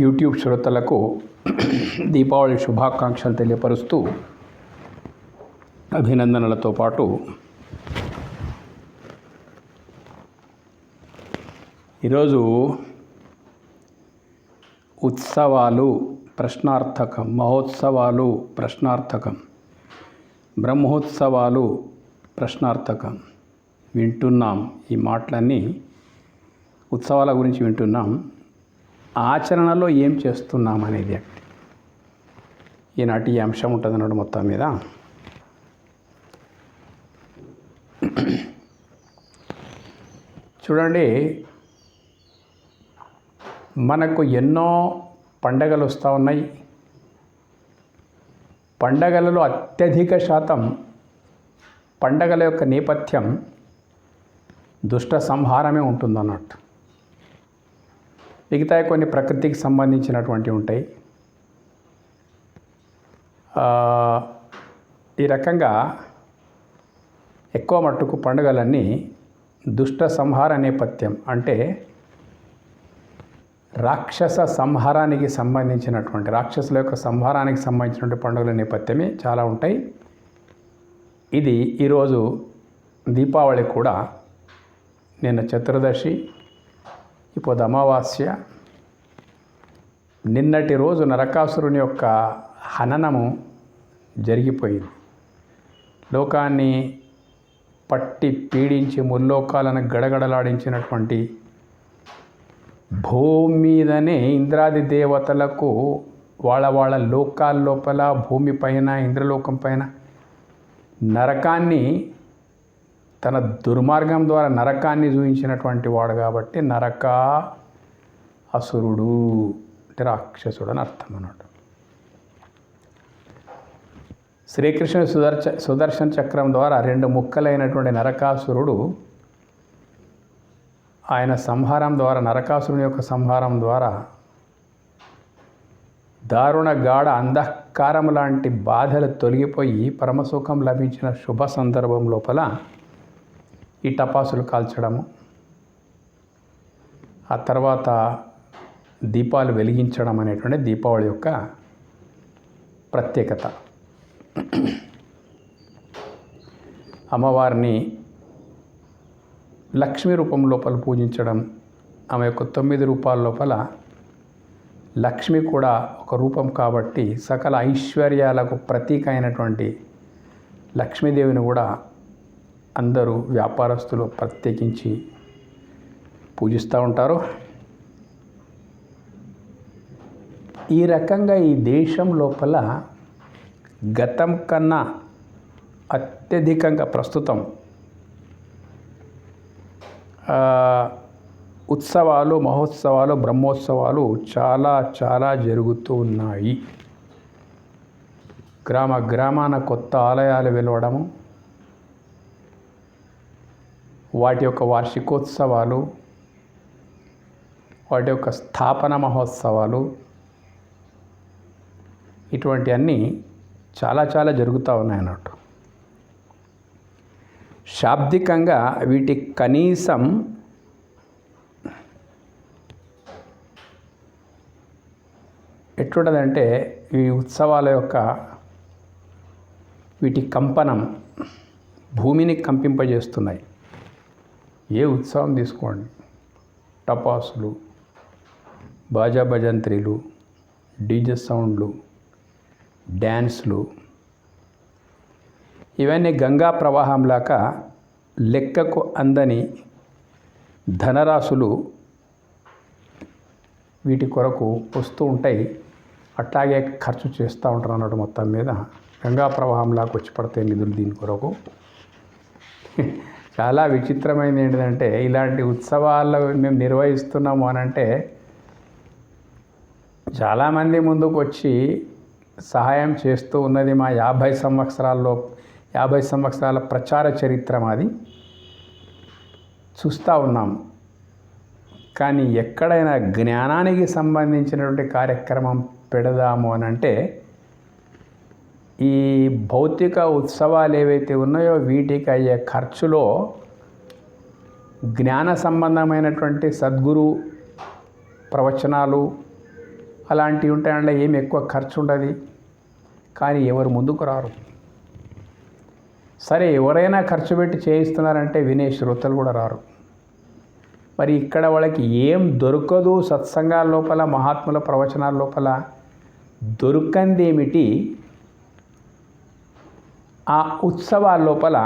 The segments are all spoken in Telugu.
యూట్యూబ్ శ్రోతలకు దీపావళి శుభాకాంక్షలు తెలియపరుస్తూ అభినందనలతో పాటు ఈరోజు ఉత్సవాలు ప్రశ్నార్థకం, మహోత్సవాలు ప్రశ్నార్థకం, బ్రహ్మోత్సవాలు ప్రశ్నార్థకం వింటున్నాం. ఈ మాటలన్నీ ఉత్సవాల గురించి వింటున్నాం. ఆచరణలో ఏం చేస్తున్నాం అనేది ఈనాటి అంశం ఉంటుంది అన్నట్టు. మొత్తం మీద చూడండి, మనకు ఎన్నో పండగలు వస్తూ ఉన్నాయి. పండగలలో అత్యధిక శాతం పండగల యొక్క నేపథ్యం దుష్ట సంహారమే ఉంటుందన్నట్టు. మిగతా కొన్ని ప్రకృతికి సంబంధించినటువంటివి ఉంటాయి. ఈ రకంగా ఎక్కువ మట్టుకు పండుగలన్నీ దుష్ట సంహార నేపథ్యం, అంటే రాక్షస సంహారానికి సంబంధించినటువంటి, రాక్షసుల యొక్క సంహారానికి సంబంధించినటువంటి పండుగల నేపథ్యమే చాలా ఉంటాయి. ఇది ఈరోజు దీపావళి కూడా. నిన్న చతుర్దశి, ఇప్పుడు అమావాస్య. నిన్నటి రోజు నరకాసురుని యొక్క హననము జరిగిపోయింది. లోకాన్ని పట్టి పీడించి ముల్లోకాలను గడగడలాడించినటువంటి భూమి మీదనే ఇంద్రాది దేవతలకు వాళ్ళ లోకాల లోపల, భూమిపైన, ఇంద్రలోకం పైన నరకాన్ని, తన దుర్మార్గం ద్వారా నరకాన్ని చూపించినటువంటి వాడు కాబట్టి నరక అసురుడు అంటే రాక్షసుడు అని అర్థం అన్నట్టు. శ్రీకృష్ణుడి సుదర్శన చక్రం ద్వారా 2 ముక్కలైనటువంటి నరకాసురుడు, ఆయన సంహారం ద్వారా, నరకాసురుని యొక్క సంహారం ద్వారా దారుణ గాఢ అంధకారం లాంటి బాధలు తొలగిపోయి పరమసుఖం లభించిన శుభ సందర్భం లోపల ఈ టపాసులు కాల్చడము, ఆ తర్వాత దీపాలు వెలిగించడం అనేటువంటి దీపావళి యొక్క ప్రత్యేకత. అమ్మవారిని లక్ష్మీ రూపం లోపల పూజించడం, ఆమె యొక్క 9 రూపాల లోపల లక్ష్మి కూడా ఒక రూపం కాబట్టి సకల ఐశ్వర్యాలకు ప్రతీక అయినటువంటి లక్ష్మీదేవిని కూడా అందరూ వ్యాపారస్తులు ప్రత్యేకించి పూజిస్తూ ఉంటారు. ఈ రకంగా ఈ దేశం లోపల గతం కన్నా అత్యధికంగా ప్రస్తుతం ఉత్సవాలు, మహోత్సవాలు, బ్రహ్మోత్సవాలు చాలా జరుగుతూ ఉన్నాయి. గ్రామాన కొత్త ఆలయాలు వెలవడము, వాటి యొక్క వార్షికోత్సవాలు, వాటి యొక్క స్థాపన మహోత్సవాలు, ఇటువంటివన్నీ చాలా జరుగుతూ ఉన్నాయి అన్నట్టు. శాబ్దికంగా వీటి కనీసం ఎట్లుంటుందంటే, ఈ ఉత్సవాల యొక్క వీటి కంపనం భూమిని కంపింపజేస్తున్నాయి. ఏ ఉత్సవం తీసుకోండి, టపాసులు, బాజా భజంత్రీలు, డీజే సౌండ్లు, డ్యాన్స్లు, ఇవన్నీ గంగా ప్రవాహంలాగా లెక్కకు అందని ధనరాశులు వీటి కొరకు వస్తూ ఉంటాయి. అట్లాగే ఖర్చు చేస్తూ ఉంటారు అన్నట్టు. మొత్తం మీద గంగా ప్రవాహంలాగా వచ్చి పడతాయి నిధులు దీని కొరకు. చాలా విచిత్రమైనది ఏంటంటే, ఇలాంటి ఉత్సవాలు మేము నిర్వహిస్తున్నాము అని అంటే చాలామంది ముందుకు వచ్చి సహాయం చేస్తూ ఉన్నది మా 50 సంవత్సరాల ప్రచార చరిత్ర మాది చూస్తూ ఉన్నాం. కానీ ఎక్కడైనా జ్ఞానానికి సంబంధించినటువంటి కార్యక్రమం పెడదాము అని అంటే, ఈ భౌతిక ఉత్సవాలు ఏవైతే ఉన్నాయో వీటికి అయ్యే ఖర్చులో జ్ఞాన సంబంధమైనటువంటి సద్గురు ప్రవచనాలు, అలాంటివి ఉంటాయి. అందులో ఏమి ఎక్కువ ఖర్చు ఉండదు, కానీ ఎవరు ముందుకు రారు. సరే, ఎవరైనా ఖర్చు పెట్టి చేయిస్తున్నారంటే వినే శ్రోతలు కూడా రారు. మరి ఇక్కడ వాళ్ళకి ఏం దొరకదు. సత్సంగాల లోపల, మహాత్ముల ప్రవచనాల లోపల దొరకంది ఏమిటి? ఆ ఉత్సవాల లోపల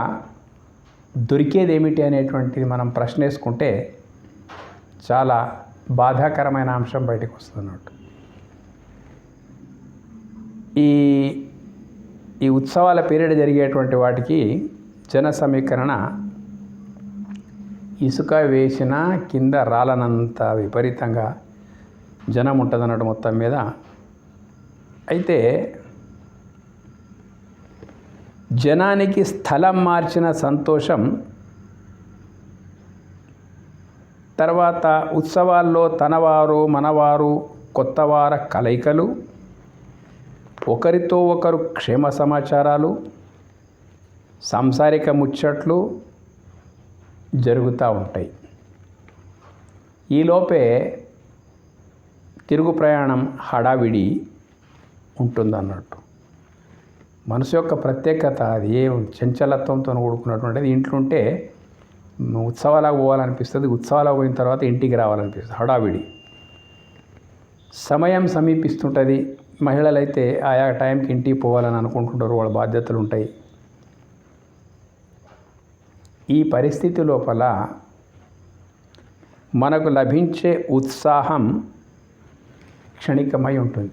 దొరికేది ఏమిటి అనేటువంటిది మనం ప్రశ్న వేసుకుంటే చాలా బాధాకరమైన అంశం బయటకు వస్తున్నట్టు. ఈ ఉత్సవాల పీరియడ్ జరిగేటువంటి వాటికి జన సమీకరణ ఇసుక వేసిన కింద రాలనంత విపరీతంగా జనం ఉంటుందన్నట్టు మొత్తం మీద. అయితే జనానికి స్థలం మార్చిన సంతోషం, తర్వాత ఉత్సవాల్లో తనవారు మనవారు కొత్తవార కలయికలు, ఒకరితో ఒకరు క్షేమ సమాచారాలు, సాంసారిక ముచ్చట్లు జరుగుతూ ఉంటాయి. ఈలోపే తిరుగు ప్రయాణం హడావిడి ఉంటుందన్నట్టు. మనసు యొక్క ప్రత్యేకత అది. ఏ చంచలత్వంతో కూడుకున్నటువంటిది. ఇంట్లో ఉంటే ఉత్సవాలకు పోవాలనిపిస్తుంది, ఉత్సవాలకు పోయిన తర్వాత ఇంటికి రావాలనిపిస్తుంది. హడావిడి సమయం సమీపిస్తుంటుంది. మహిళలైతే ఆయా టైంకి ఇంటికి పోవాలని అనుకుంటుంటారు, వాళ్ళ బాధ్యతలు ఉంటాయి. ఈ పరిస్థితి లోపల మనకు లభించే ఉత్సాహం క్షణికమై ఉంటుంది.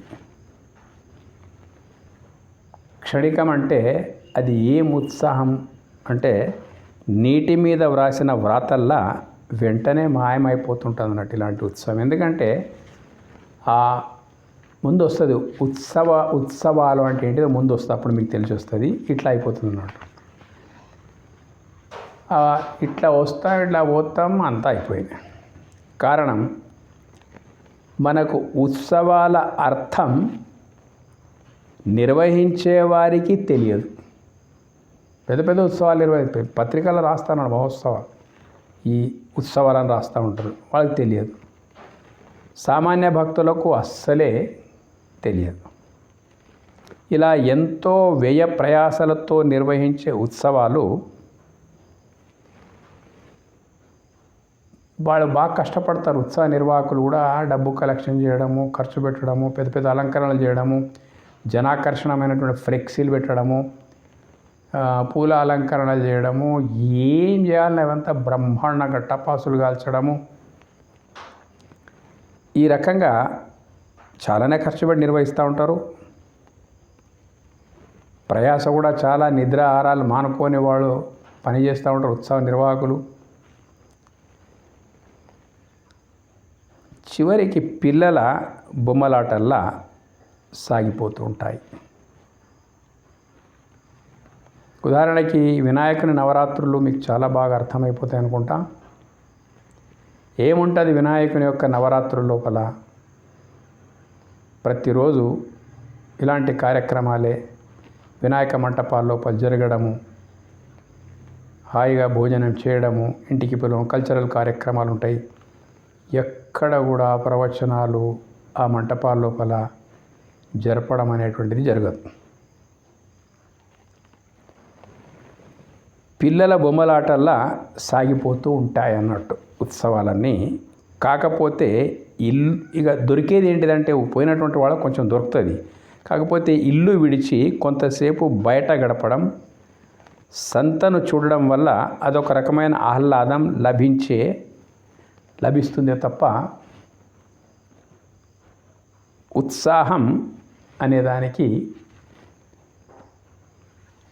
క్షణికం అంటే అది ఏం ఉత్సాహం అంటే నీటి మీద వ్రాసిన వ్రాతల్లా వెంటనే మాయమైపోతుంటుంది అన్నట్టు ఇలాంటి ఉత్సవం. ఎందుకంటే ముందు వస్తుంది ఉత్సవాలు అంటే ఏంటిదో ముందు వస్తుంది, అప్పుడు మీకు తెలిసి వస్తుంది. ఇట్లా అయిపోతుంది అన్నట్టు. ఇట్లా ఇట్లా పోతాం, అంతా అయిపోయింది. కారణం, మనకు ఉత్సవాల అర్థం నిర్వహించే వారికి తెలియదు. పెద్ద పెద్ద ఉత్సవాలు నిర్వహిస్తాయి, పత్రికల్లో రాస్తాను మహోత్సవాలు, ఈ ఉత్సవాలను రాస్తూ ఉంటారు, వాళ్ళకి తెలియదు. సామాన్య భక్తులకు అస్సలే తెలియదు. ఇలా ఎంతో వ్యయ ప్రయాసలతో నిర్వహించే ఉత్సవాలు వాళ్ళు బాగా కష్టపడతారు. ఉత్సవ నిర్వాహకులు కూడా డబ్బు కలెక్షన్ చేయడము, ఖర్చు పెట్టడము, పెద్ద పెద్ద అలంకరణలు చేయడము, జనాకర్షణమైనటువంటి ఫ్లెక్సీలు పెట్టడము, పూల అలంకరణలు చేయడము, ఏం చేయాలని అవంతా బ్రహ్మాండంగా టపాసులు కాల్చడము, ఈ రకంగా చాలానే ఖర్చు పెట్టి నిర్వహిస్తూ ఉంటారు. ప్రయాస కూడా చాలా, నిద్ర ఆహారాలు మానుకొని వాళ్ళు పనిచేస్తూ ఉంటారు ఉత్సవ నిర్వాహకులు. చివరికి పిల్లల బొమ్మలాటల్లా సాగిపోతూ ఉంటాయి. ఉదాహరణకి వినాయకుని నవరాత్రులు మీకు చాలా బాగా అర్థమైపోతాయి అనుకుంటా. ఏముంటుంది వినాయకుని యొక్క నవరాత్రుల లోపల? ప్రతిరోజు ఇలాంటి కార్యక్రమాలే వినాయక మంటపాల లోపల జరగడము, హాయిగా భోజనం చేయడము, ఇంటికి పిలవడం, కల్చరల్ కార్యక్రమాలు ఉంటాయి. ఎక్కడ కూడా ప్రవచనాలు ఆ మంటపాల లోపల జరపడం అనేటువంటిది జరగదు. పిల్లల బొమ్మలాటల్లా సాగిపోతూ ఉంటాయి అన్నట్టు ఉత్సవాలన్నీ. కాకపోతే ఇక దొరికేది ఏంటిదంటే, పోయినటువంటి వాళ్ళకు కొంచెం దొరుకుతుంది. కాకపోతే ఇల్లు విడిచి కొంతసేపు బయట గడపడం, సంతను చూడడం వల్ల అదొక రకమైన ఆహ్లాదం లభిస్తుందే తప్ప ఉత్సాహం అనేదానికి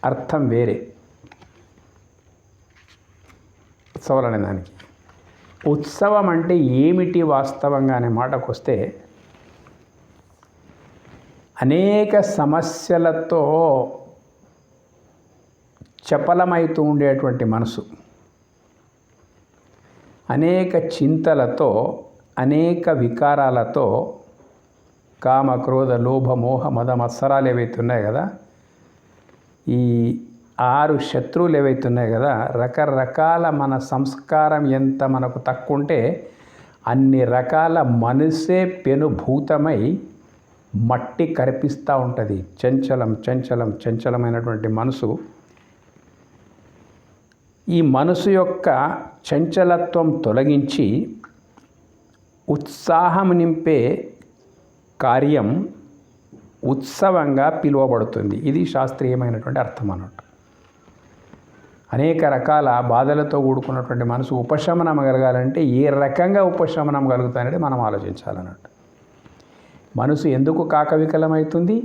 అర్థం వేరే. ఉత్సవాలు అనేదానికి ఉత్సవం అంటే ఏమిటి వాస్తవంగా అనే మాటకు వస్తే, అనేక సమస్యలతో చపలమైతూ ఉండేటువంటి మనసు, అనేక చింతలతో, అనేక వికారాలతో, కామ క్రోధ లోభ మోహ మద మత్సరాలు ఏవైతే ఉన్నాయి కదా, ఈ 6 శత్రువులు ఏవైతే ఉన్నాయి కదా, రకరకాల మన సంస్కారం ఎంత మనకు తక్కువ ఉంటే అన్ని రకాల మనసే పెనుభూతమై మట్టి కరిపిస్తూ ఉంటుంది. చంచలమైనటువంటి మనసు. ఈ మనసు యొక్క చంచలత్వం తొలగించి ఉత్సాహం నింపే కార్యం ఉత్సవంగా పిలువబడుతుంది. ఇది శాస్త్రీయమైనటువంటి అర్థం అన్నట్టు. అనేక రకాల బాధలతో కూడుకున్నటువంటి మనసు ఉపశమనం కలగాలంటే ఏ రకంగా ఉపశమనం కలుగుతాయనేది మనం ఆలోచించాలన్నట్టు. మనసు ఎందుకు కాకవికలమవుతుంది?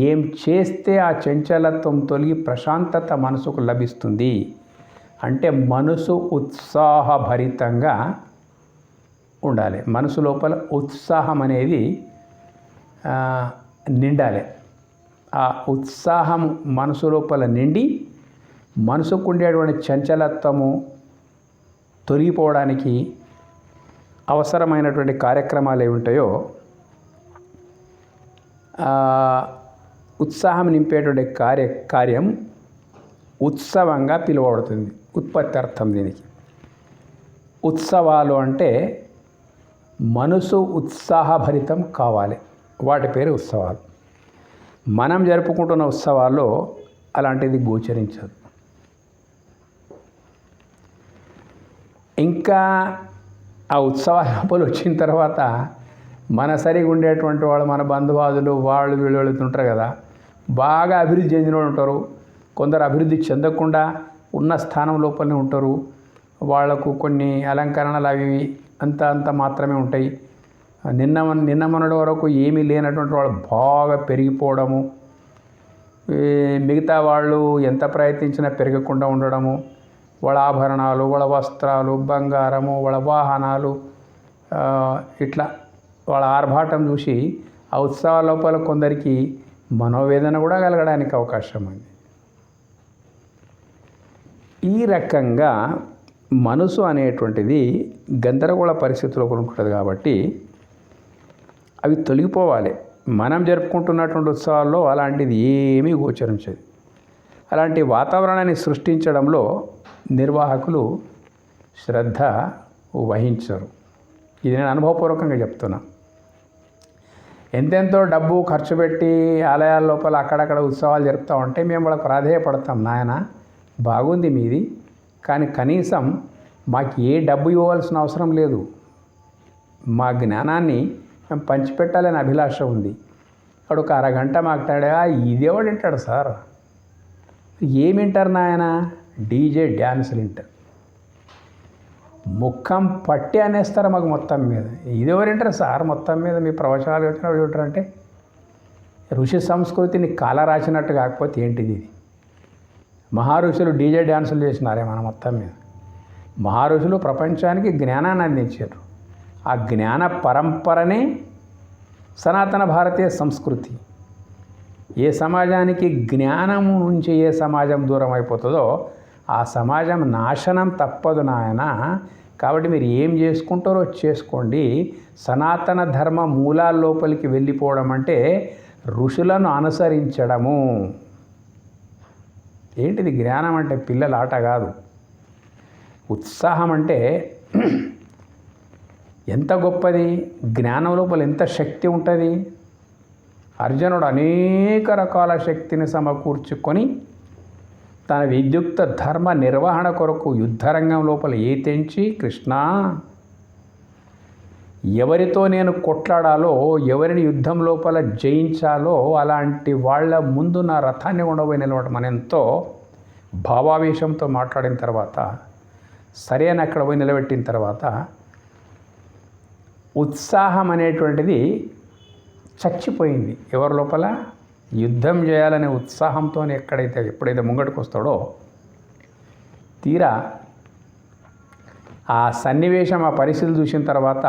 ఏం చేస్తే ఆ చంచలత్వం తొలగి ప్రశాంతత మనసుకు లభిస్తుంది అంటే మనసు ఉత్సాహభరితంగా ఉండాలి. మనసు లోపల ఉత్సాహం అనేది నిండాలి. ఆ ఉత్సాహం మనసు లోపల నిండి మనసుకు ఉండేటువంటి చంచలత్వము తొలగిపోవడానికి అవసరమైనటువంటి కార్యక్రమాలు ఏమి ఉంటాయో ఉత్సాహం నింపేటువంటి కార్యం ఉత్సవంగా పిలువబడుతుంది. ఉత్పత్తి అర్థం దీనికి. ఉత్సవాలు అంటే మనసు ఉత్సాహభరితం కావాలి, వాటి పేరు ఉత్సవాలు. మనం జరుపుకుంటున్న ఉత్సవాల్లో అలాంటిది గోచరించదు. ఇంకా ఆ ఉత్సవాలు వచ్చిన తర్వాత మన సరిగా ఉండేటువంటి వాళ్ళు, మన బంధువాదులు, వీళ్ళు ఉంటారు కదా, బాగా అభివృద్ధి చెందిన వాళ్ళు ఉంటారు. కొందరు అభివృద్ధి చెందకుండా ఉన్న స్థానం లోపలనే ఉంటారు. వాళ్లకు కొన్ని అలంకరణలు అవి అంత మాత్రమే ఉంటాయి. నిన్న మొన్నటి వరకు ఏమీ లేనటువంటి వాళ్ళు బాగా పెరిగిపోవడము, మిగతా వాళ్ళు ఎంత ప్రయత్నించినా పెరగకుండా ఉండడము, వాళ్ళ ఆభరణాలు, వాళ్ళ వస్త్రాలు, బంగారము, వాళ్ళ వాహనాలు, ఇట్లా వాళ్ళ ఆర్భాటం చూసి ఆ ఉత్సవాల లోపల కొందరికి మనోవేదన కూడా కలగడానికి అవకాశం ఉంది. ఈ రకంగా మనసు అనేటువంటిది గందరగోళ పరిస్థితిలో ఉంటుంది కాబట్టి అవి తొలగిపోవాలి. మనం జరుపుకుంటున్నటువంటి ఉత్సవాల్లో అలాంటిది ఏమీ గోచరించదు. అలాంటి వాతావరణాన్ని సృష్టించడంలో నిర్వాహకులు శ్రద్ధ వహించరు. ఇది నేను అనుభవపూర్వకంగా చెప్తున్నా. ఎంతెంతో డబ్బు ఖర్చు పెట్టి ఆలయాల లోపల అక్కడక్కడ ఉత్సవాలు జరుపుతూ ఉంటే మేము వాళ్ళకి ప్రాధేయపడతాం, నాయన బాగుంది మీది, కానీ కనీసం మాకు ఏ డబ్బు ఇవ్వాల్సిన అవసరం లేదు, మా జ్ఞానాన్ని మేము పంచిపెట్టాలని అభిలాష ఉంది. అక్కడ ఒక అరగంట మాట్లాడా, ఇదేవాడు వింటాడు సార్, ఏమి వింటారు నాయన, డీజే డ్యాన్సులు వింటారు, ముఖం పట్టి అనేస్తారు మాకు మొత్తం మీద. ఇదేవారు వింటారు సార్, మొత్తం మీద మీ ప్రవచనాలు వచ్చిన వింటారంటే ఋషి సంస్కృతిని కాల రాసినట్టు కాకపోతే ఏంటిది? ఇది మహారుషులు డీజే డ్యాన్సులు చేసినారే మన మొత్తం మీద. మహారుషులు ప్రపంచానికి జ్ఞానాన్ని అందించారు. ఆ జ్ఞాన పరంపరనే సనాతన భారతీయ సంస్కృతి. ఏ సమాజానికి జ్ఞానము నుంచి ఏ సమాజం దూరం అయిపోతుందో ఆ సమాజం నాశనం తప్పదు నాయన. కాబట్టి మీరు ఏం చేసుకుంటారో చేసుకోండి. సనాతన ధర్మ మూలాల లోపలికి వెళ్ళిపోవడం అంటే ఋషులను అనుసరించడము. ఏంటిది జ్ఞానం అంటే పిల్లల ఆట కాదు. ఉత్సాహం అంటే ఎంత గొప్పది, జ్ఞానం లోపల ఎంత శక్తి ఉంటుంది. అర్జునుడు అనేక రకాల శక్తిని సమకూర్చుకొని తన విద్యుక్త ధర్మ నిర్వహణ కొరకు యుద్ధరంగం లోపల తెంచి, కృష్ణ ఎవరితో నేను కొట్లాడాలో, ఎవరిని యుద్ధం లోపల జయించాలో అలాంటి వాళ్ళ ముందు నా రథాన్ని ఉండబోయి నిలబడటం అని ఎంతో భావావేశంతో మాట్లాడిన తర్వాత, సరే అని అక్కడ పోయి నిలబెట్టిన తర్వాత ఉత్సాహం అనేటువంటిది చచ్చిపోయింది ఎవరి లోపల. యుద్ధం చేయాలనే ఉత్సాహంతో ఎప్పుడైతే ముంగటికి వస్తాడో, తీరా ఆ సన్నివేశం, ఆ పరిస్థితులు చూసిన తర్వాత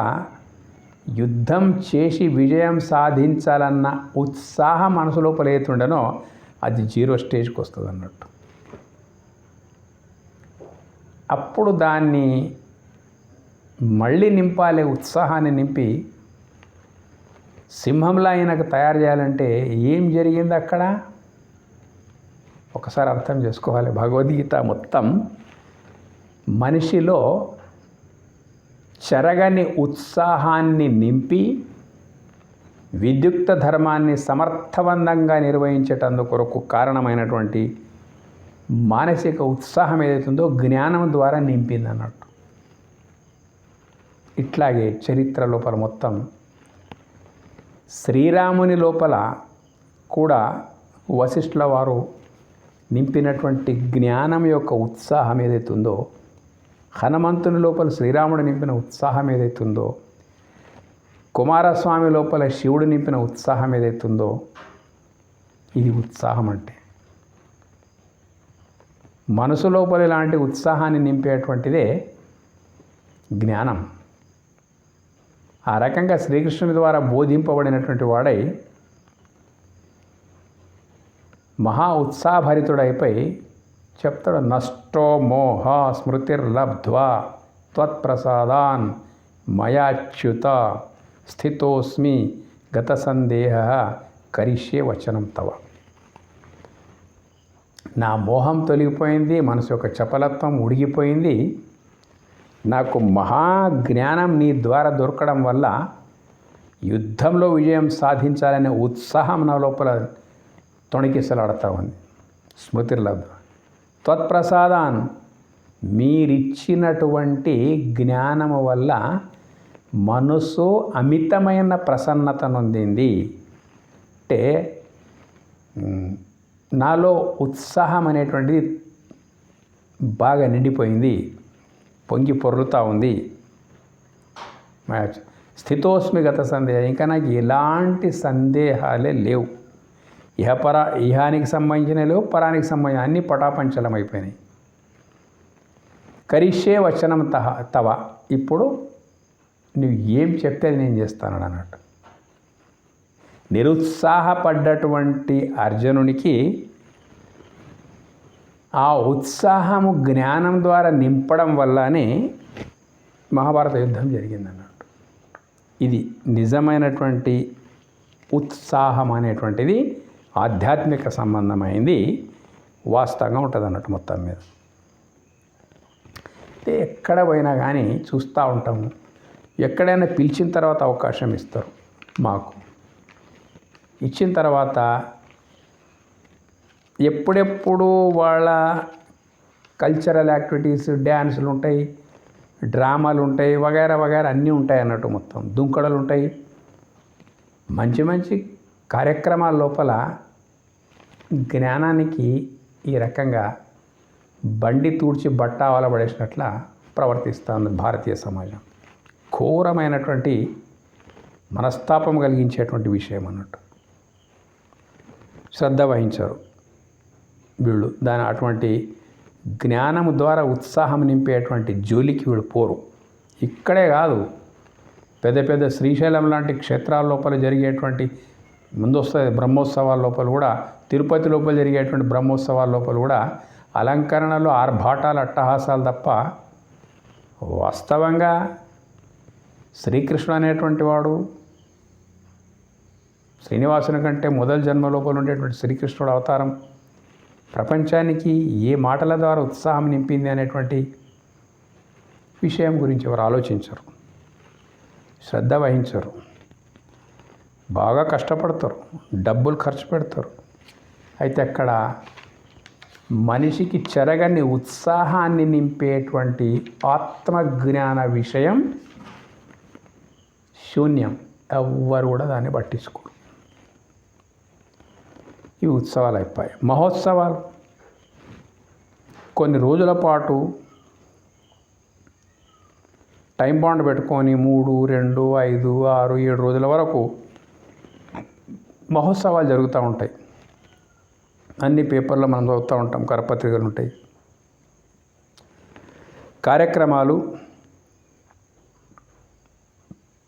యుద్ధం చేసి విజయం సాధించాలన్న ఉత్సాహం మనసు లోపల ఏతుండనో అది 0 స్టేజ్కి వస్తుంది అన్నట్టు. అప్పుడు దాన్ని మళ్ళీ నింపాలి, ఉత్సాహాన్ని నింపి సింహంలా ఆయనకు తయారు చేయాలంటే ఏం జరిగింది అక్కడ ఒకసారి అర్థం చేసుకోవాలి. భగవద్గీత మొత్తం మనిషిలో చెరగని ఉత్సాహాన్ని నింపి విద్యుక్త ధర్మాన్ని సమర్థవంతంగా నిర్వహించేటందుకొరకు కారణమైనటువంటి మానసిక ఉత్సాహం ఏదైతుందో జ్ఞానం ద్వారా నింపింది అన్నట్టు. ఇట్లాగే చరిత్ర లోపల మొత్తం శ్రీరాముని లోపల కూడా వశిష్ఠుల వారు నింపినటువంటి జ్ఞానం యొక్క ఉత్సాహం ఏదైతుందో, హనుమంతుని లోపల శ్రీరాముడు నింపిన ఉత్సాహం ఏదైతుందో, కుమారస్వామి లోపల శివుడు నింపిన ఉత్సాహం ఏదైతుందో, ఇది ఉత్సాహం అంటే. మనసు లోపల ఇలాంటి ఉత్సాహాన్ని నింపేటువంటిదే జ్ఞానం. ఆ రకంగా శ్రీకృష్ణుని ద్వారా బోధింపబడినటువంటి వాడై మహా ఉత్సాహభరితుడైపోయి చెప్తాడు, నష్టో మోహ స్మృతిర్లబ్ధ్వా త్వత్ప్రసాదాన్ మయాచ్యుత స్థితోస్మి గత సందేహ కరిష్యే వచనం తవ. నా మోహం తొలగిపోయింది, మనసు యొక్క చపలత్వం ఉడిగిపోయింది. నాకు మహాజ్ఞానం నీ ద్వారా దొరకడం వల్ల యుద్ధంలో విజయం సాధించాలనే ఉత్సాహం నా లోపల తొణికిసలాడుతూ ఉంది. స్మృతిర్లబ్ధ త్వత్ప్రసాదాన్, మీరిచ్చినటువంటి జ్ఞానము వల్ల మనసు అమితమైన ప్రసన్నత నొందింది. అంటే నాలో ఉత్సాహం అనేటువంటిది బాగా నిండిపోయింది, పొంగి పొర్లుతూ ఉంది. స్థితోస్మి గత సందేహం, ఇంకా నాకు ఎలాంటి సందేహాలే లేవు. ఇహానికి సంబంధించిన లేవు, పరానికి సంబంధించిన అన్ని పటాపంచలం అయిపోయినాయి. కరిష్యే వచనం తవ, ఇప్పుడు నువ్వు ఏం చెప్పేది నేను చేస్తాను అన్నట్టు. నిరుత్సాహపడ్డటువంటి అర్జునునికి ఆ ఉత్సాహము జ్ఞానం ద్వారా నింపడం వల్లనే మహాభారత యుద్ధం జరిగిందన్నట్టు. ఇది నిజమైనటువంటి ఉత్సాహం అనేటువంటిది ఆధ్యాత్మిక సంబంధమైంది, వాస్తవంగా ఉంటుంది అన్నట్టు. మొత్తం మీద అంటే ఎక్కడ పోయినా కానీ చూస్తూ ఉంటాము, ఎక్కడైనా పిలిచిన తర్వాత అవకాశం ఇస్తారు. మాకు ఇచ్చిన తర్వాత ఎప్పుడెప్పుడు వాళ్ళ కల్చరల్ యాక్టివిటీస్, డ్యాన్సులు ఉంటాయి, డ్రామాలు ఉంటాయి, వగైరా వగైరా అన్నీ ఉంటాయి అన్నట్టు. మొత్తం దుంకడలు ఉంటాయి, మంచి మంచి కార్యక్రమాల లోపల జ్ఞానానికి ఈ రకంగా బండి తూడ్చి బట్టావాల పడేసినట్ల ప్రవర్తిస్తుంది భారతీయ సమాజం. ఘోరమైనటువంటి మనస్తాపం కలిగించేటువంటి విషయం అన్నట్టు. శ్రద్ధ వహించరు వీళ్ళు. అటువంటి జ్ఞానము ద్వారా ఉత్సాహం నింపేటువంటి జోలికి వీళ్ళు పోరు. ఇక్కడే కాదు, పెద్ద పెద్ద శ్రీశైలం లాంటి క్షేత్రాల లోపల జరిగేటువంటి ముందు వస్తుంది బ్రహ్మోత్సవాల లోపల కూడా, తిరుపతి లోపల జరిగేటువంటి బ్రహ్మోత్సవాల లోపల కూడా అలంకరణలు, ఆర్భాటాలు, అట్టహాసాలు తప్ప వాస్తవంగా శ్రీకృష్ణుడు అనేటువంటి వాడు, శ్రీనివాసుని కంటే మొదటి జన్మ లోపల ఉండేటువంటి శ్రీకృష్ణుడు అవతారం ప్రపంచానికి ఏ మాటల ద్వారా ఉత్సాహం నింపింది అనేటువంటి విషయం గురించి ఎవరు ఆలోచించరు, శ్రద్ధ వహించరు. బాగా కష్టపడతారు, డబ్బులు ఖర్చు పెడతారు. అయితే అక్కడ మనిషికి చెరగని ఉత్సాహాన్ని నింపేటువంటి ఆత్మజ్ఞాన విషయం శూన్యం. ఎవ్వరు కూడా దాన్ని పట్టించుకోరు. ఈ ఉత్సవాలు అయిపోయాయి. మహోత్సవాలు కొన్ని రోజుల పాటు టైం బాండ్ పెట్టుకొని 3, 2, 5, 6, 7 రోజుల వరకు మహోత్సవాలు జరుగుతూ ఉంటాయి. అన్ని పేపర్లో మనం చదువుతూ ఉంటాం, కరపత్రికలు ఉంటాయి. కార్యక్రమాలు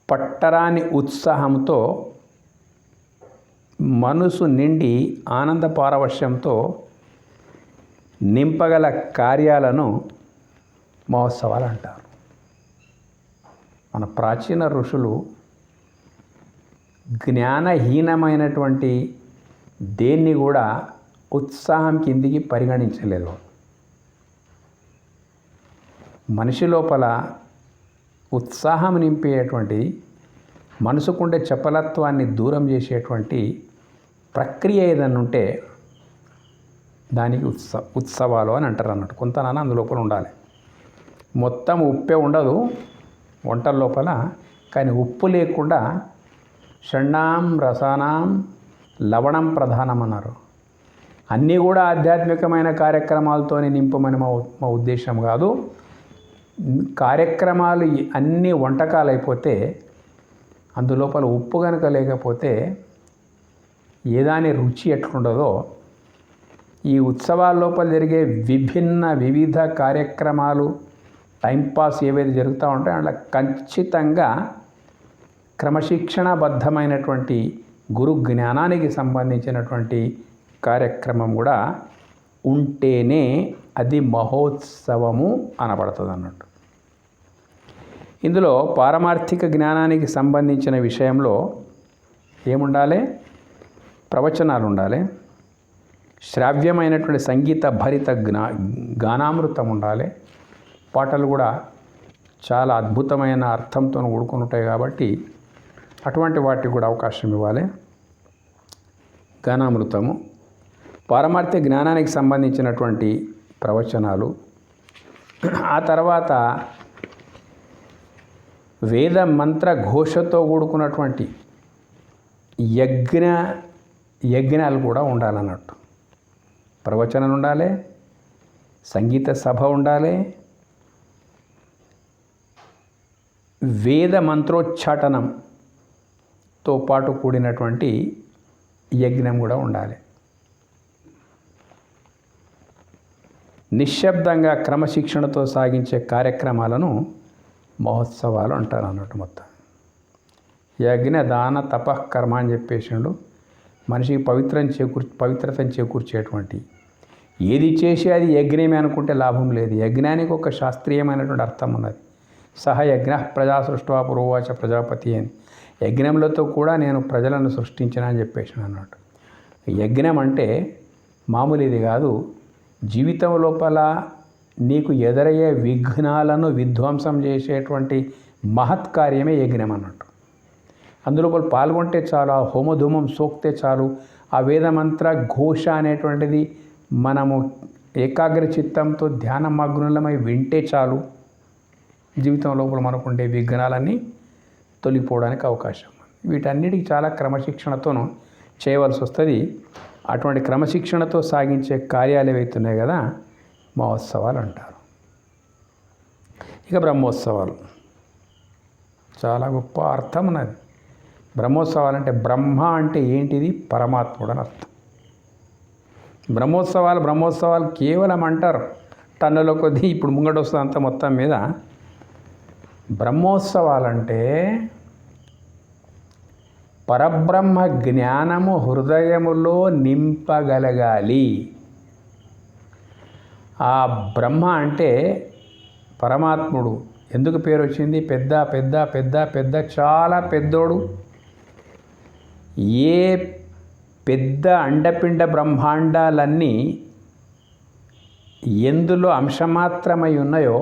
పట్టరాని ఉత్సాహంతో, మనసు నిండి ఆనంద పారవశ్యంతో నింపగల కార్యాలను మహోత్సవాలు అంటారు. మన ప్రాచీన ఋషులు జ్ఞానహీనమైనటువంటి దేన్ని కూడా ఉత్సాహం కిందికి పరిగణించలేదు. మనిషి లోపల ఉత్సాహం నింపేటువంటి మనసుకుండే చపలత్వాన్ని దూరం చేసేటువంటి ప్రక్రియ ఏదన్నా ఉంటే దానికి ఉత్సవాలు అని అంటారు అన్నట్టు. కొంతనన్నా అందులోపల ఉండాలి. మొత్తం ఉప్పే ఉండదు వంటల లోపల, కానీ ఉప్పు లేకుండా షణ్ణాం రసానాం లవణం ప్రధానం అన్నారు. అన్నీ కూడా ఆధ్యాత్మికమైన కార్యక్రమాలతో నింపమని మా ఉద్దేశం కాదు. కార్యక్రమాలు అన్ని వంటకాలు అయిపోతే అందులోపల ఉప్పు కనుక లేకపోతే ఏదాని రుచి ఎట్లుండదో, ఈ ఉత్సవాల లోపల జరిగే వివిధ కార్యక్రమాలు టైంపాస్ ఏవైతే జరుగుతూ ఉంటాయో అట్లా ఖచ్చితంగా క్రమశిక్షణబద్ధమైనటువంటి గురు జ్ఞానానికి సంబంధించినటువంటి కార్యక్రమం కూడా ఉంటేనే అది మహోత్సవము అనబడుతుంది అన్నట్టు. ఇందులో పారమార్థిక జ్ఞానానికి సంబంధించిన విషయంలో ఏముండాలి? ప్రవచనాలు ఉండాలి, శ్రావ్యమైనటువంటి సంగీత భరిత గానామృతం ఉండాలి. పాటలు కూడా చాలా అద్భుతమైన అర్థంతో కూడుకుని ఉంటాయి కాబట్టి అటువంటి వాటికి కూడా అవకాశం ఇవ్వాలి. గానామృతము, పారమార్థిక జ్ఞానానికి సంబంధించినటువంటి ప్రవచనాలు, ఆ తర్వాత వేద మంత్ర ఘోషతో కూడుకున్నటువంటి యజ్ఞాలు కూడా ఉండాలన్నట్టు. ప్రవచనాలు ఉండాలి, సంగీత సభ ఉండాలి, వేద మంత్రోచ్చాటనంతో పాటు కూడినటువంటి యజ్ఞం కూడా ఉండాలి. నిశ్శబ్దంగా క్రమశిక్షణతో సాగించే కార్యక్రమాలను మహోత్సవాలు అంటారు అన్నట్టు. మొత్తం యజ్ఞ దాన తపఃకర్మ అని చెప్పేసిండు. మనిషికి పవిత్రతను చేకూర్చేటువంటి ఏది చేసి అది యజ్ఞమే అనుకుంటే లాభం లేదు. యజ్ఞానికి ఒక శాస్త్రీయమైనటువంటి అర్థం ఉన్నది. సహ యజ్ఞ ప్రజా సృష్ట్వా పురోవాచ ప్రజాపతి అని. యజ్ఞములతో కూడా నేను ప్రజలను సృష్టించిన అని చెప్పేసాను అన్నట్టు. యజ్ఞం అంటే మామూలు ఇది కాదు. జీవితం లోపల నీకు ఎదురయ్యే విఘ్నాలను విధ్వంసం చేసేటువంటి మహత్కార్యమే యజ్ఞం అన్నట్టు. అందులోపల పాల్గొంటే చాలు, ఆ హోమధూమం సోక్తే చాలు, ఆ వేదమంత్ర ఘోష అనేటువంటిది మనము ఏకాగ్ర చిత్తంతో ధ్యాన మగ్నులమై వింటే చాలు, జీవితం లోపల మనకుండే విఘ్నాలన్నీ తొలగిపోవడానికి అవకాశం. వీటన్నిటికీ చాలా క్రమశిక్షణతోనూ చేయవలసి వస్తుంది. అటువంటి క్రమశిక్షణతో సాగించే కార్యాలు ఏవైతున్నాయి కదా, మహోత్సవాలు అంటారు. ఇక బ్రహ్మోత్సవాలు చాలా గొప్ప అర్థం ఉన్నది. బ్రహ్మోత్సవాలు అంటే బ్రహ్మ అంటే ఏంటిది? పరమాత్ముడు అని అర్థం. బ్రహ్మోత్సవాలు కేవలం అంటారు టన్నుల కొద్దీ, ఇప్పుడు ముంగట వస్తుంది అంత మొత్తం మీద. బ్రహ్మోత్సవాలంటే పరబ్రహ్మ జ్ఞానము హృదయములో నింపగలగాలి. ఆ బ్రహ్మ అంటే పరమాత్ముడు. ఎందుకు పేరు వచ్చింది? పెద్ద పెద్ద పెద్ద పెద్ద చాలా పెద్దోడు. ఏ పెద్ద అండపిండ బ్రహ్మాండాలన్నీ ఎందులో అంశమాత్రమై ఉన్నాయో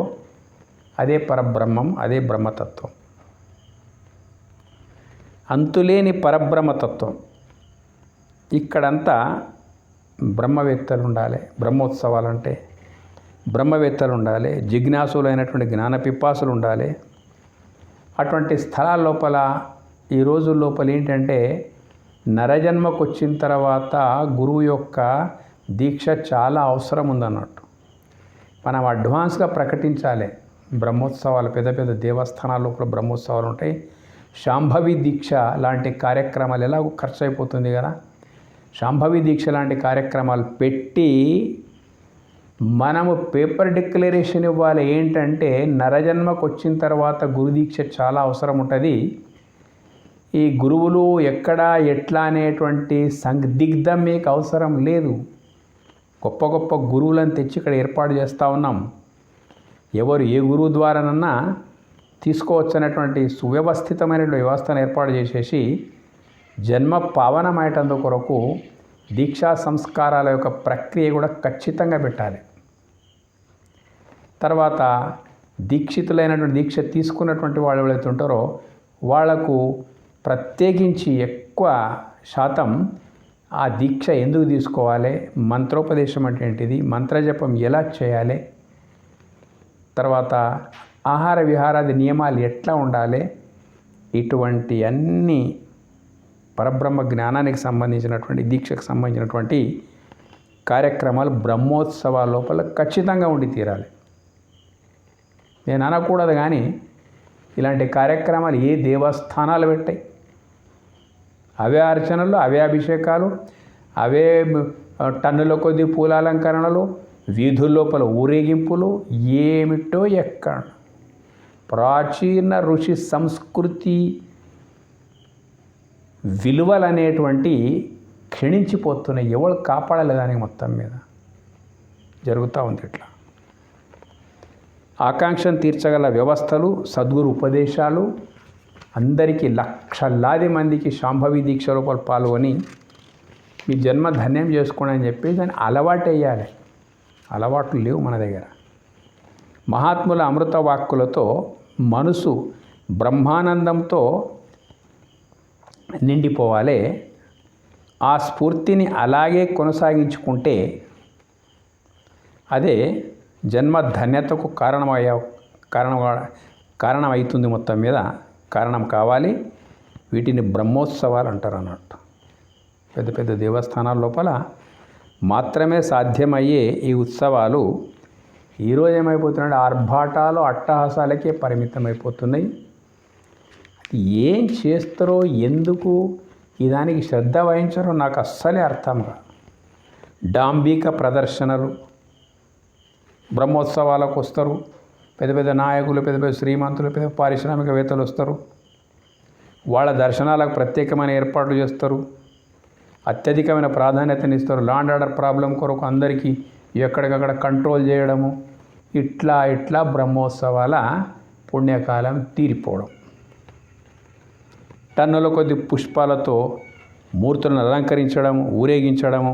అదే పరబ్రహ్మం, అదే బ్రహ్మతత్వం. అంతులేని పరబ్రహ్మతత్వం. ఇక్కడంతా బ్రహ్మవేత్తలు ఉండాలి. బ్రహ్మోత్సవాలంటే బ్రహ్మవేత్తలు ఉండాలి, జిజ్ఞాసులైనటువంటి జ్ఞాన పిపాసులు ఉండాలి. అటువంటి స్థలాల లోపల ఈ రోజుల లోపల ఏంటంటే నరజన్మకు వచ్చిన తర్వాత గురువు యొక్క దీక్ష చాలా అవసరం ఉందన్నట్టు. మనం అడ్వాన్స్గా ప్రకటించాలి. బ్రహ్మోత్సవాలు పెద్ద పెద్ద దేవస్థానాల లోపల బ్రహ్మోత్సవాలు ఉంటాయి. శాంభవి దీక్ష లాంటి కార్యక్రమాలు ఎలాగో ఖర్చు అయిపోతుంది కదా, శాంభవి దీక్ష లాంటి కార్యక్రమాలు పెట్టి మనము పేపర్ డిక్లరేషన్ ఇవ్వాలి. ఏంటంటే నరజన్మకు వచ్చిన తర్వాత గురుదీక్ష చాలా అవసరం ఉంటుంది. ఈ గురువులు ఎక్కడ ఎట్లా అనేటువంటి సందిగ్ధం మీకు అవసరం లేదు. గొప్ప గొప్ప గురువులను తెచ్చి ఇక్కడ ఏర్పాటు చేస్తూ ఉన్నాం. ఎవరు ఏ గురువు ద్వారానన్నా తీసుకోవచ్చు అనేటువంటి సువ్యవస్థితమైనటువంటి వ్యవస్థను ఏర్పాటు చేసేసి జన్మ పావనమయ్యేటందు కొరకు దీక్షా సంస్కారాల యొక్క ప్రక్రియ కూడా ఖచ్చితంగా పెట్టాలి. తర్వాత దీక్షితులైనటువంటి దీక్ష తీసుకున్నటువంటి వాళ్ళు ఎవరైతే ఉంటారో వాళ్లకు ప్రత్యేకించి ఎక్కువ శాతం ఆ దీక్ష ఎందుకు తీసుకోవాలి, మంత్రోపదేశం అంటే ఏంటిది, మంత్రజపం ఎలా చేయాలి, తర్వాత ఆహార విహారాది నియమాలు ఎట్లా ఉండాలి, ఇటువంటి అన్ని పరబ్రహ్మ జ్ఞానానికి సంబంధించినటువంటి దీక్షకు సంబంధించినటువంటి కార్యక్రమాలు బ్రహ్మోత్సవాల లోపల ఖచ్చితంగా ఉండి తీరాలి. నేను అనకూడదు కానీ ఇలాంటి కార్యక్రమాలు ఏ దేవస్థానాలు పెట్టాయి, అవే అర్చనలు, అవే అభిషేకాలు, అవే టన్నుల కొద్ది పూల అలంకరణలు, వీధుల లోపల ఊరేగింపులు, ఏమిటో ఎక్కడ ప్రాచీన ఋషి సంస్కృతి విలువలు అనేటువంటి క్షీణించిపోతున్నాయి. ఎవరు కాపాడలేదానికి మొత్తం మీద జరుగుతూ ఉంది. ఇట్లా ఆకాంక్షను తీర్చగల వ్యవస్థలు, సద్గురు ఉపదేశాలు, అందరికీ లక్షలాది మందికి శాంభవి దీక్ష లోపల పాల్గొని మీ జన్మ ధన్యం చేసుకోండి అని చెప్పి దాన్ని అలవాటు వేయాలి. అలవాట్లు లేవు మన దగ్గర. మహాత్ముల అమృత వాక్కులతో మనసు బ్రహ్మానందంతో నిండిపోవాలి. ఆ స్ఫూర్తిని అలాగే కొనసాగించుకుంటే అదే జన్మ ధన్యతకు కారణమవుతుంది. మొత్తం మీద కారణం కావాలి. వీటిని బ్రహ్మోత్సవాలు అంటారు అన్నట్టు. పెద్ద పెద్ద దేవస్థానాల లోపల మాత్రమే సాధ్యమయ్యే ఈ ఉత్సవాలు ఈరోజు ఏమైపోతున్నాయి, ఆర్భాటాలు అట్టహాసాలకే పరిమితమైపోతున్నాయి. ఏం చేస్తారో, ఎందుకు ఈ దానికి శ్రద్ధ వహించారో నాకు అస్సలే అర్థం కాదు. డాంబిక ప్రదర్శనలు, బ్రహ్మోత్సవాలకు వస్తారు పెద్ద పెద్ద నాయకులు, పెద్ద పెద్ద శ్రీమంతులు, పెద్ద పారిశ్రామికవేత్తలు వస్తారు. వాళ్ళ దర్శనాలకు ప్రత్యేకమైన ఏర్పాట్లు చేస్తారు, అత్యధికమైన ప్రాధాన్యతనిస్తారు. లా అండ్ ఆర్డర్ ప్రాబ్లం కొరకు అందరికీ ఎక్కడికక్కడ కంట్రోల్ చేయడము, ఇట్లా బ్రహ్మోత్సవాల పుణ్యకాలం తీరిపోవడం. టన్నుల కొద్ది పుష్పాలతో మూర్తులను అలంకరించడము, ఊరేగించడము,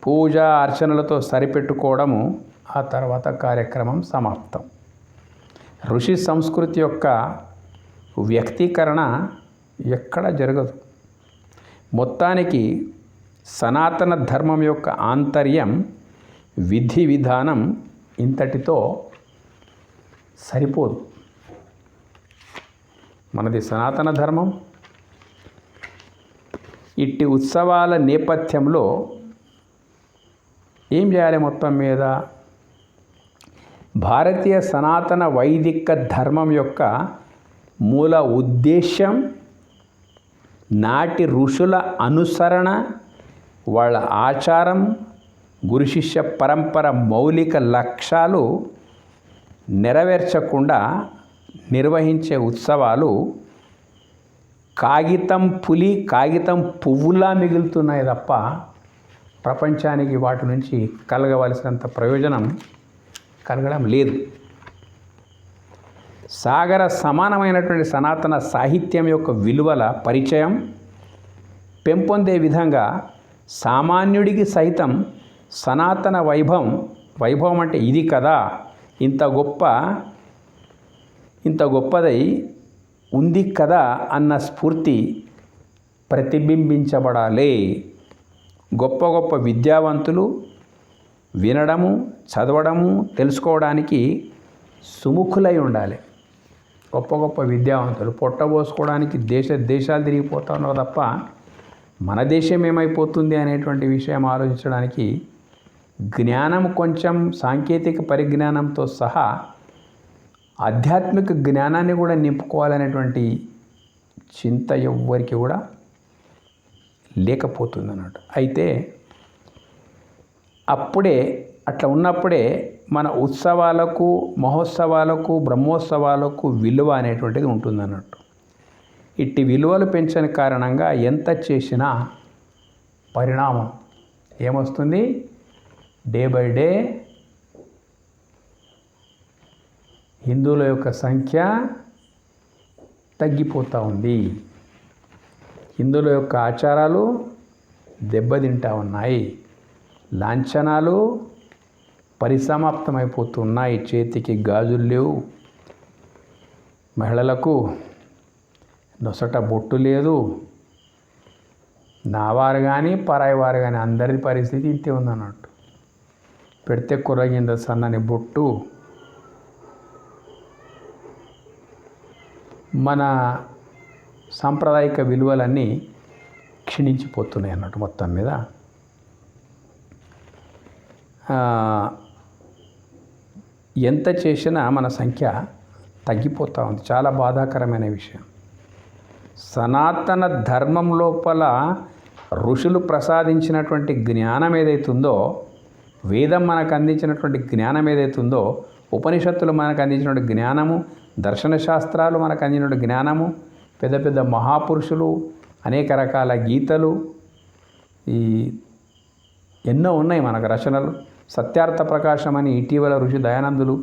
పూజ అర్చనలతో సరిపెట్టుకోవడము, ఆ తర్వాత కార్యక్రమం సమాప్తం. ఋషి సంస్కృతి యొక్క వ్యక్తీకరణ ఎక్కడ జరగదు. మొత్తానికి సనాతన ధర్మం యొక్క ఆంతర్యం, విధి విధానం ఇంతటితో సరిపోదు. మనది సనాతన ధర్మం. ఇట్టి ఉత్సవాల నేపథ్యంలో ఏం చేయాలి? మొత్తం మీద భారతీయ సనాతన వైదిక ధర్మం యొక్క మూల ఉద్దేశం నాటి ఋషుల అనుసరణ, వాళ్ళ ఆచారం, గురు శిష్య పరంపర మౌలిక లక్ష్యాలు నెరవేర్చకుండా నిర్వహించే ఉత్సవాలు కాగితం పులి, కాగితం పువ్వులా మిగులుతున్నాయి తప్ప ప్రపంచానికి వాటి నుంచి కలగవలసినంత ప్రయోజనం కలగడం లేదు. సాగర సమానమైనటువంటి సనాతన సాహిత్యం యొక్క విలువల పరిచయం పెంపొందే విధంగా సామాన్యుడికి సైతం సనాతన వైభవం అంటే ఇది కదా, ఇంత గొప్పదై ఉంది కదా అన్న స్ఫూర్తి ప్రతిబింబించబడాలి. గొప్ప విద్యావంతులు వినడము, చదవడము, తెలుసుకోవడానికి సుముఖులై ఉండాలి. గొప్ప విద్యావంతులు పొట్టబోసుకోవడానికి దేశాలు తిరిగిపోతా ఉన్నారు తప్ప మన దేశం ఏమైపోతుంది అనేటువంటి విషయం ఆలోచించడానికి జ్ఞానం, కొంచెం సాంకేతిక పరిజ్ఞానంతో సహా ఆధ్యాత్మిక జ్ఞానాన్ని కూడా నింపుకోవాలనేటువంటి చింత ఎవ్వరికి కూడా లేకపోతుంది అన్నట్టు. అయితే అట్లా ఉన్నప్పుడే మన ఉత్సవాలకు, మహోత్సవాలకు, బ్రహ్మోత్సవాలకు విలువ అనేటువంటిది ఉంటుందన్నట్టు. ఇట్టి విలువలు పెంచని కారణంగా ఎంత చేసినా పరిణామం ఏమొస్తుంది? డే బై డే హిందువుల యొక్క సంఖ్య తగ్గిపోతూ ఉంది. హిందువుల యొక్క ఆచారాలు దెబ్బతింటా ఉన్నాయి. లాంఛనాలు పరిసమాప్తమైపోతున్నాయి. చేతికి గాజులు లేవు. మహిళలకు నొసట బొట్టు లేదు. నా వారు కానీ పరాయి వారు కానీ అందరి పరిస్థితి ఇంతే ఉందన్నట్టు. పెడితే కుర్రగింద సన్నని బొట్టు. మన సాంప్రదాయిక విలువలన్నీ క్షీణించిపోతున్నాయి అన్నట్టు. మొత్తం మీద ఎంత చేసినా మన సంఖ్య తగ్గిపోతూ ఉంది. చాలా బాధాకరమైన విషయం. సనాతన ధర్మం లోపల ఋషులు ప్రసాదించినటువంటి జ్ఞానం ఏదైతుందో, వేదం మనకు అందించినటువంటి జ్ఞానం ఏదైతుందో, ఉపనిషత్తులు మనకు అందించినటువంటి జ్ఞానము, దర్శన శాస్త్రాలు మనకు అందించిన జ్ఞానము, పెద్ద పెద్ద మహాపురుషులు, అనేక రకాల గీతలు, ఈ ఎన్నో ఉన్నాయి మనకు రచనలు. సత్యార్థ ప్రకాశం అని ఇటీవల ఋషి దయానందులు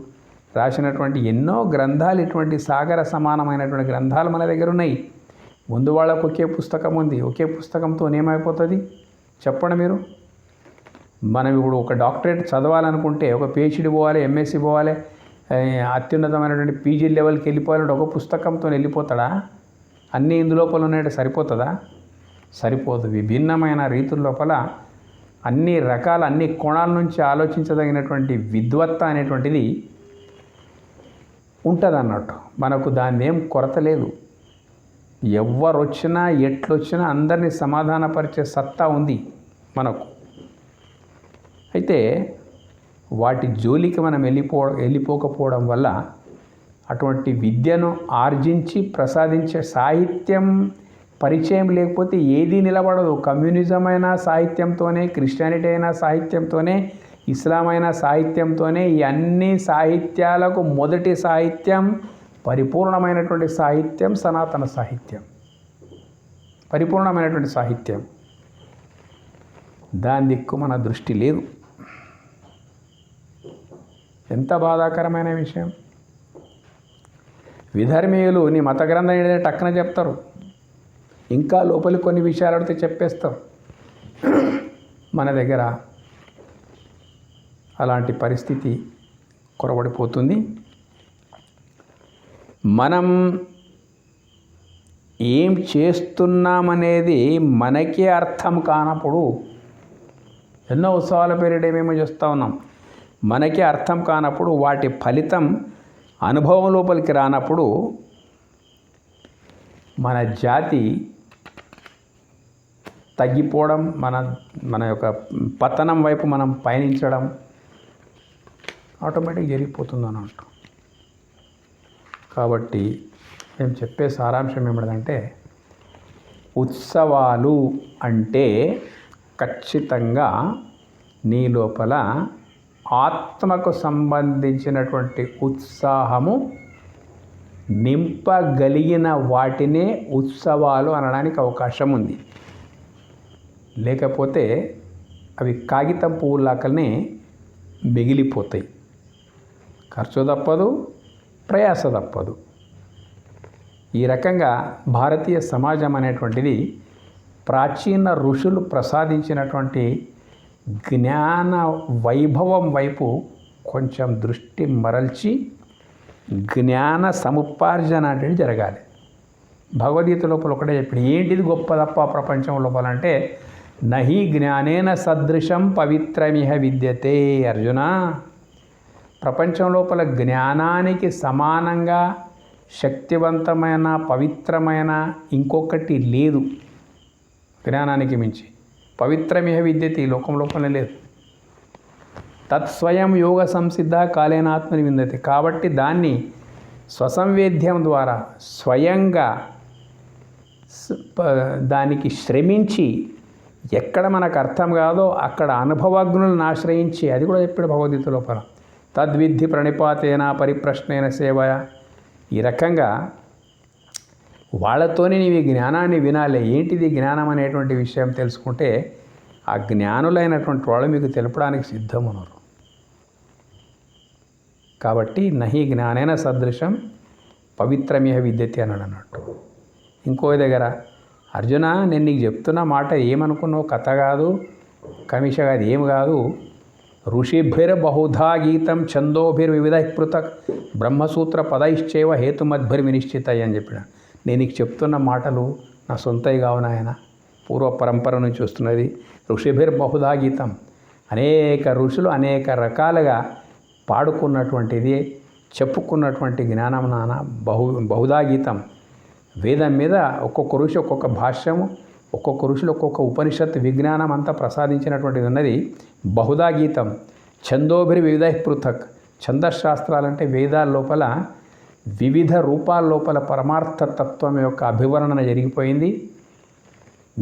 రాసినటువంటి ఎన్నో గ్రంథాలు, ఇటువంటి సాగర సమానమైనటువంటి గ్రంథాలు మన దగ్గర ఉన్నాయి. ముందు వాళ్ళకు ఒకే పుస్తకం ఉంది. ఒకే పుస్తకంతో ఏమైపోతుంది చెప్పండి మీరు? మనం ఇప్పుడు ఒక డాక్టరేట్ చదవాలనుకుంటే ఒక పిహెచ్డి పోవాలి, ఎంఎస్సి పోవాలి, అత్యున్నతమైనటువంటి పీజీ లెవెల్కి వెళ్ళిపోవాలంటే ఒక పుస్తకంతో వెళ్ళిపోతాడా? అన్నీ ఇందులోపల ఉన్నాయంటే సరిపోతుందా? సరిపోదు. విభిన్నమైన రీతుల లోపల అన్ని రకాల అన్ని కోణాల నుంచి ఆలోచించదగినటువంటి విద్వత్త అనేటువంటిది ఉంటుంది అన్నట్టు. మనకు దాన్ని ఏం కొరత లేదు. ఎవరు వచ్చినా ఎట్లొచ్చినా అందరినీ సమాధానపరిచే సత్తా ఉంది మనకు. అయితే వాటి జోలికి మనం వెళ్ళిపోకపోవడం వల్ల అటువంటి విద్యను ఆర్జించి ప్రసాదించే సాహిత్యం పరిచయం లేకపోతే ఏదీ నిలబడదు. కమ్యూనిజం అయినా సాహిత్యంతోనే, క్రిస్టియానిటీ అయినా సాహిత్యంతోనే, ఇస్లాం అయినా సాహిత్యంతోనే. ఈ అన్ని సాహిత్యాలకు మొదటి సాహిత్యం, పరిపూర్ణమైనటువంటి సాహిత్యం సనాతన సాహిత్యం, పరిపూర్ణమైనటువంటి సాహిత్యం. దాని దిక్కు మన దృష్టి లేదు. ఎంత బాధాకరమైన విషయం. విధర్మీయులు నీ మత గ్రంథం ఏదైనా టక్కన చెప్తారు, ఇంకా లోపలి కొన్ని విషయాలు అడిగితే చెప్పేస్తారు. మన దగ్గర అలాంటి పరిస్థితి కొరబడిపోతుంది. మనం ఏం చేస్తున్నామనేది మనకే అర్థం కానప్పుడు, ఎన్నో ఉత్సవాల పేరిట ఏమేమో చేస్తూ ఉన్నాం, మనకే అర్థం కానప్పుడు, వాటి ఫలితం అనుభవం లోపలికి రానప్పుడు మన జాతి తగ్గిపోవడం, మన యొక్క పతనం వైపు మనం పయనించడం ఆటోమేటిక్ జరిగిపోతుంది అన్నట్టు. కాబట్టి మేము చెప్పే సారాంశం ఏమిటంటే, ఉత్సవాలు అంటే ఖచ్చితంగా నీ లోపల ఆత్మకు సంబంధించినటువంటి ఉత్సాహము నింపగలిగిన వాటినే ఉత్సవాలు అనడానికి అవకాశం ఉంది. లేకపోతే అవి కాగితం పువ్వులాకనే మిగిలిపోతాయి. ఖర్చు తప్పదు, ప్రయాస తప్పదు. ఈ రకంగా భారతీయ సమాజం అనేటువంటిది ప్రాచీన ఋషులు ప్రసాదించినటువంటి జ్ఞాన వైభవం వైపు కొంచెం దృష్టి మరల్చి జ్ఞాన సముపార్జన అనేది జరగాలి. భగవద్గీత లోపల ఒకటే చెప్పి, ఏంటిది గొప్ప తప్ప ప్రపంచం లోపల అంటే, నహి జ్ఞానేన సదృశం పవిత్రమిహ విద్యతే. అర్జున, ప్రపంచం లోపల జ్ఞానానికి సమానంగా శక్తివంతమైన పవిత్రమైన ఇంకొకటి లేదు. జ్ఞానానికి మించి పవిత్రమిహ విద్యతే, ఈ లోకం లోపలనే లేదు. తత్స్వయం యోగ సంసిద్ధ కాలేనాత్మని విందతి. కాబట్టి దాన్ని స్వసంవేద్యం ద్వారా స్వయంగా దానికి శ్రమించి, ఎక్కడ మనకు అర్థం కాదో అక్కడ అనుభవజ్ఞులను ఆశ్రయించి, అది కూడా చెప్పాడు భగవద్గీత లోపల, తద్విద్ధి ప్రణిపాతేన పరిప్రశ్నైన సేవయ. ఈ రకంగా వాళ్ళతోనే నీవి జ్ఞానాన్ని వినాలి. ఏంటిది జ్ఞానం అనేటువంటి విషయం తెలుసుకుంటే ఆ జ్ఞానులైనటువంటి వాళ్ళు మీకు తెలపడానికి సిద్ధమున్నారు. కాబట్టి నహి జ్ఞానేన సదృశం పవిత్రమిహ విద్యతే అన్నాడు అన్నట్టు. ఇంకో దగ్గర, అర్జున నేను నీకు చెప్తున్న మాట ఏమనుకున్నావు, కథ కాదు, కమిష కాదు, ఏం కాదు. ఋషిభిర్ బహుధా గీతం ఛందోభిర్ వివిధ పృథక్ బ్రహ్మసూత్ర పదైశ్చైవ హేతుమద్భిర్ వినిశ్చిత అని చెప్పిన. నేను నీకు చెప్తున్న మాటలు నా సొంతవి కావు నాయన, పూర్వ పరంపర నుంచి వస్తున్నది. ఋషిభిర్ బహుధా గీతం, అనేక ఋషులు అనేక రకాలుగా పాడుకున్నటువంటిది, చెప్పుకున్నటువంటి జ్ఞానం నాన్న. బహుధా గీతం. వేదం మీద ఒక్కొక్క ఋషి ఒక్కొక్క భాష్యము, ఒక్కొక్క ఋషులు ఒక్కొక్క ఉపనిషత్తు విజ్ఞానం అంతా ప్రసాదించినటువంటిది ఉన్నది. బహుధా గీతం. ఛందోభిర్ వివిధ పృథక్. ఛందశాస్త్రాలంటే వేదాల లోపల వివిధ రూపాల లోపల పరమార్థ తత్వం యొక్క అభివర్ణన జరిగిపోయింది.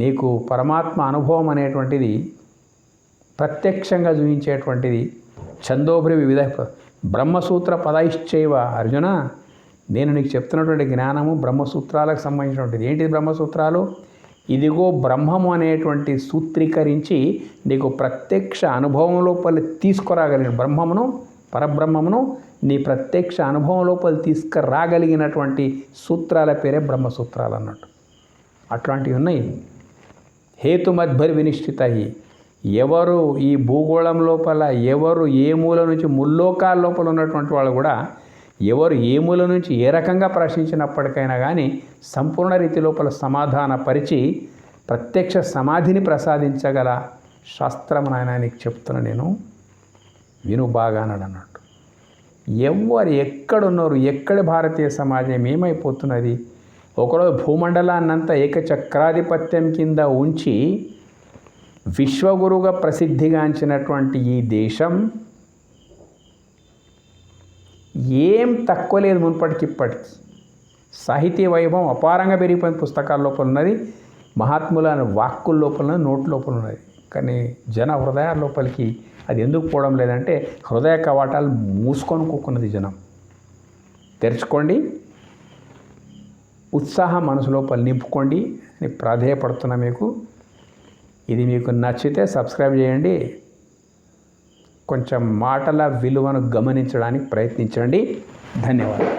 నీకు పరమాత్మ అనుభవం అనేటువంటిది ప్రత్యక్షంగా చూపించేటువంటిది ఛందోభిర్ వివిధ. బ్రహ్మసూత్ర పదైశ్చైవ అర్జున, నేను నీకు చెప్తున్నటువంటి జ్ఞానము బ్రహ్మసూత్రాలకు సంబంధించినటువంటిది. ఏంటిది బ్రహ్మసూత్రాలు? ఇదిగో బ్రహ్మము అనేటువంటి సూత్రీకరించి నీకు ప్రత్యక్ష అనుభవం లోపల తీసుకురాగలిగిన బ్రహ్మమును, పరబ్రహ్మమును నీ ప్రత్యక్ష అనుభవం లోపల తీసుకురాగలిగినటువంటి సూత్రాల పేరే బ్రహ్మసూత్రాలు అన్నట్టు. అట్లాంటివి ఉన్నాయి. హేతుమద్భర్ వినిశ్చిత. ఎవరు ఈ భూగోళం లోపల ఎవరు ఏ మూల నుంచి ముల్లోకాల లోపల ఉన్నటువంటి వాళ్ళు కూడా ఎవరు ఏ మూల నుంచి ఏ రకంగా ప్రశ్నించినప్పటికైనా కానీ సంపూర్ణ రీతి లోపల సమాధానపరిచి ప్రత్యక్ష సమాధిని ప్రసాదించగల శాస్త్రం నాయన నీకు చెప్తున్నా, నేను విను బాగా అన్నట్టు. ఎవరు ఎక్కడున్నారు, ఎక్కడ భారతీయ సమాజం ఏమైపోతున్నది? ఒకరోజు భూమండలాన్నంతా ఏకచక్రాధిపత్యం కింద ఉంచి విశ్వగురుగా ప్రసిద్ధిగాంచినటువంటి ఈ దేశం ఏం తక్కువ లేదు మునుపటికిప్పటికి. సాహితీ వైభవం అపారంగా పెరిగిపోయిన పుస్తకాల లోపల ఉన్నది, మహాత్ముల వాక్కుల లోపల, నోట్ల లోపల ఉన్నది. కానీ జన హృదయాల లోపలికి అది ఎందుకు పోవడం లేదంటే హృదయ కవాటాలు మూసుకొని కూకున్నది జనం. తెరుచుకోండి, ఉత్సాహం మనసు లోపల నింపుకోండి అని ప్రాధేయపడుతున్నా మీకు. ఇది మీకు నచ్చితే సబ్స్క్రైబ్ చేయండి. కొంచెం మాటల విలువను గమనించడానికి ప్రయత్నించండి. ధన్యవాదాలు.